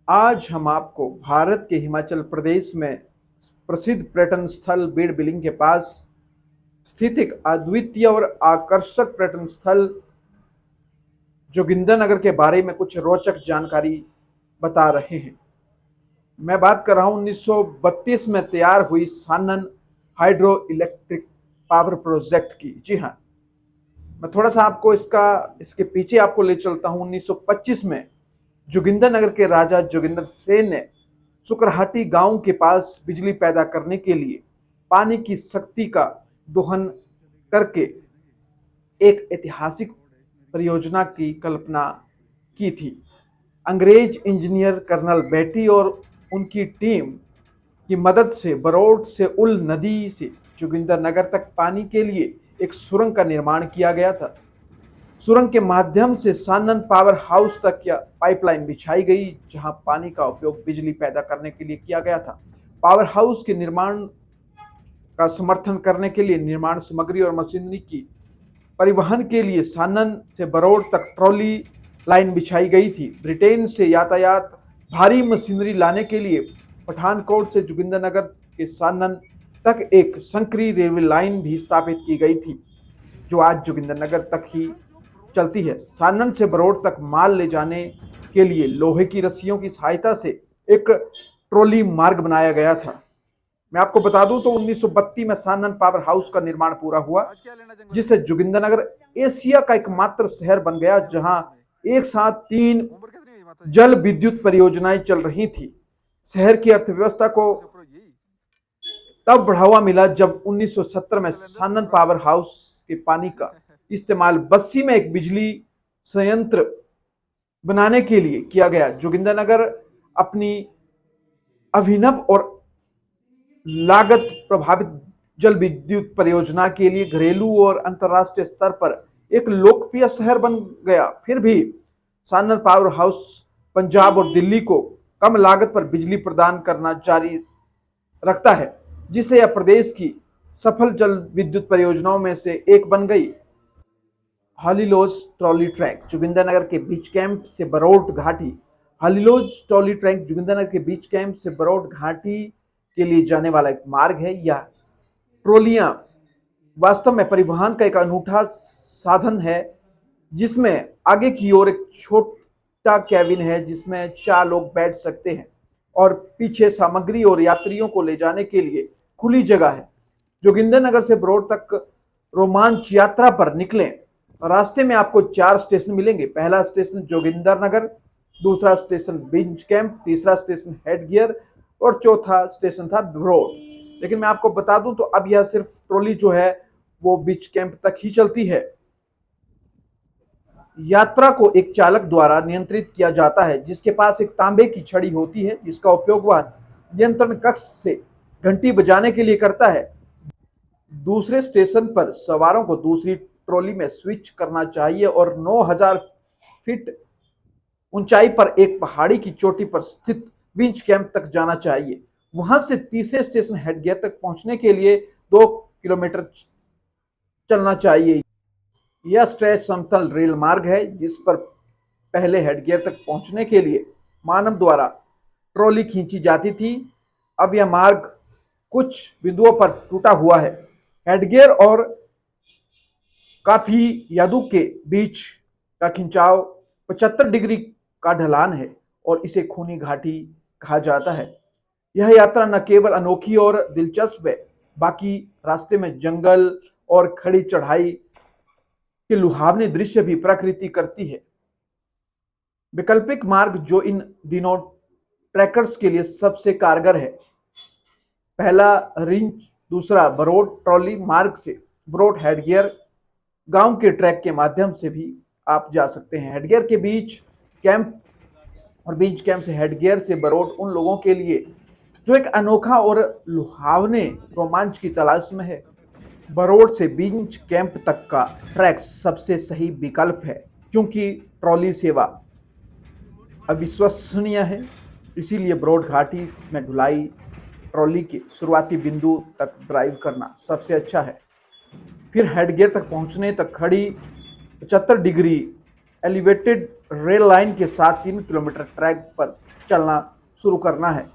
आज हम आपको भारत के हिमाचल प्रदेश में प्रसिद्ध पर्यटन स्थल बीड़ बिलिंग के पास स्थित एक अद्वितीय और आकर्षक पर्यटन स्थल जोगिंदरनगर के बारे में कुछ रोचक जानकारी बता रहे हैं। मैं बात कर रहा हूं 1932 में तैयार हुई सानन हाइड्रो इलेक्ट्रिक पावर प्रोजेक्ट की। जी हाँ, मैं थोड़ा सा आपको इसके पीछे आपको ले चलता हूं। 1925 में जोगिंदरनगर के राजा जोगिंदर सेन ने सुकरहाटी गांव के पास बिजली पैदा करने के लिए पानी की शक्ति का दोहन करके एक ऐतिहासिक परियोजना की कल्पना की थी। अंग्रेज इंजीनियर कर्नल बेटी और उनकी टीम की मदद से बरौट से उल नदी से जोगिंदरनगर तक पानी के लिए एक सुरंग का निर्माण किया गया था। सुरंग के माध्यम से सानन पावर हाउस तक या पाइपलाइन बिछाई गई, जहां पानी का उपयोग बिजली पैदा करने के लिए किया गया था। पावर हाउस के निर्माण का समर्थन करने के लिए निर्माण सामग्री और मशीनरी की परिवहन के लिए सानन से बरौड़ तक ट्रॉली लाइन बिछाई गई थी। ब्रिटेन से यातायात भारी मशीनरी लाने के लिए पठानकोट से जोगिंदरनगर के सानन तक एक संकरी रेलवे लाइन भी स्थापित की गई थी, जो आज जोगिंदरनगर तक ही चलती है। सानन से बरौड़ तक माल ले जाने के लिए लोहे की रस्सियों की सहायता से एक ट्रॉली मार्ग बनाया गया था। मैं आपको बता दूं तो 1932 में सानन पावर हाउस का निर्माण पूरा हुआ, जिससे जोगिंदरनगर एशिया का एकमात्र शहर बन गया जहां एक साथ 3 जल विद्युत परियोजनाएं चल रही थी। शहर की अर्थव्यवस्था को तब बढ़ावा मिला जब 1970 में सानन पावर हाउस के पानी का इस्तेमाल बस्सी में एक बिजली संयंत्र बनाने के लिए किया गया। जोगिंदरनगर अपनी अभिनव और लागत प्रभावित जल विद्युत परियोजना के लिए घरेलू और अंतर्राष्ट्रीय स्तर पर एक लोकप्रिय शहर बन गया। फिर भी सानन पावर हाउस पंजाब और दिल्ली को कम लागत पर बिजली प्रदान करना जारी रखता है, जिससे यह प्रदेश की सफल जल विद्युत परियोजनाओं में से एक बन गई। हॉलीलोज ट्रॉली ट्रैक जोगिंदरनगर के बीच कैंप से बरौट घाटी। हॉलीलोज ट्रॉली ट्रैक जोगिंदरनगर के बीच कैंप से बरौट घाटी के लिए जाने वाला एक मार्ग है। यह ट्रॉलियां वास्तव में परिवहन का एक अनूठा साधन है, जिसमें आगे की ओर एक छोटा कैबिन है जिसमें 4 लोग बैठ सकते हैं और पीछे सामग्री और यात्रियों को ले जाने के लिए खुली जगह है। जोगिंदरनगर से बरौट तक रोमांच यात्रा पर निकलें। रास्ते में आपको 4 स्टेशन मिलेंगे। पहला स्टेशन जोगिंदरनगर, दूसरा स्टेशन बिंज कैंप, तीसरा स्टेशन हेडगियर और चौथा स्टेशन था बरौट। लेकिन मैं आपको बता दूं तो अब यह सिर्फ ट्रॉली जो है वो बिंज कैंप तक ही चलती है। यात्रा को एक चालक द्वारा नियंत्रित किया जाता है, जिसके पास एक तांबे की छड़ी होती है, जिसका उपयोग वह नियंत्रण कक्ष से घंटी बजाने के लिए करता है। दूसरे स्टेशन पर सवारों को दूसरी ट्रॉली में स्विच करना चाहिए और 9000 फीट ऊंचाई पर एक पहाड़ी की चोटी पर स्थित विंच कैंप तक जाना चाहिए। वहां से तीसरे स्टेशन हेडगियर तक पहुंचने के लिए 2 किलोमीटर चलना चाहिए। यह स्ट्रेच समतल रेल मार्ग है, जिस पर पहले हेडगियर तक पहुंचने के लिए मानव द्वारा ट्रॉली खींची जाती थी। अब यह मार्ग कुछ बिंदुओं पर टूटा हुआ है। हेडगियर और काफी यादू के बीच का खिंचाव 75 डिग्री का ढलान है और इसे खूनी घाटी कहा जाता है। यह यात्रा न केवल अनोखी और दिलचस्प है, बाकी रास्ते में जंगल और खड़ी चढ़ाई के लुभावने दृश्य भी प्रकृति करती है। वैकल्पिक मार्ग जो इन दिनों ट्रैकर्स के लिए सबसे कारगर है, पहला रिंच, दूसरा बरौट ट्रॉली मार्ग से बरौट हेडगियर गांव के ट्रैक के माध्यम से भी आप जा सकते हैं। हेडगियर के बीच कैंप और बीच कैंप से हेडगियर से बरौट उन लोगों के लिए जो एक अनोखा और लुभावने रोमांच की तलाश में है। बरौट से बीच कैंप तक का ट्रैक सबसे सही विकल्प है, क्योंकि ट्रॉली सेवा अविश्वसनीय है। इसीलिए बरौट घाटी में ढुलाई ट्रॉली के शुरुआती बिंदु तक ड्राइव करना सबसे अच्छा है। फिर हेडगियर तक पहुंचने तक खड़ी 75 डिग्री एलिवेटेड रेल लाइन के साथ 3 किलोमीटर ट्रैक पर चलना शुरू करना है।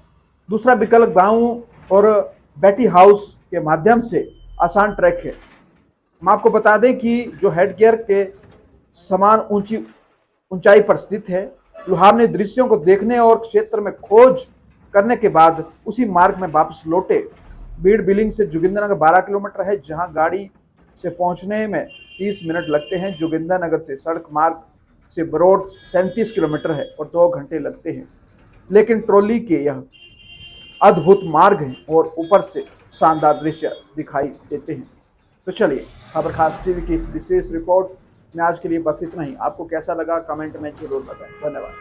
दूसरा विकल्प गांव और बैटी हाउस के माध्यम से आसान ट्रैक है। हम आपको बता दें कि जो हेड गियर के समान ऊंचाई पर स्थित है। लुहार ने दृश्यों को देखने और क्षेत्र में खोज करने के बाद उसी मार्ग में वापस लौटे। बीड़ बिलिंग से जोगिंदरनगर 12 किलोमीटर है, जहां गाड़ी से पहुंचने में 30 मिनट लगते हैं। जोगिंदरनगर से सड़क मार्ग से बरौट 37 किलोमीटर है और 2 घंटे लगते हैं। लेकिन ट्रॉली के यह अद्भुत मार्ग है और ऊपर से शानदार दृश्य दिखाई देते हैं। तो चलिए, खबर खास टीवी की इस विशेष रिपोर्ट में आज के लिए बस इतना ही। आपको कैसा लगा कमेंट में जरूर बताएं। धन्यवाद।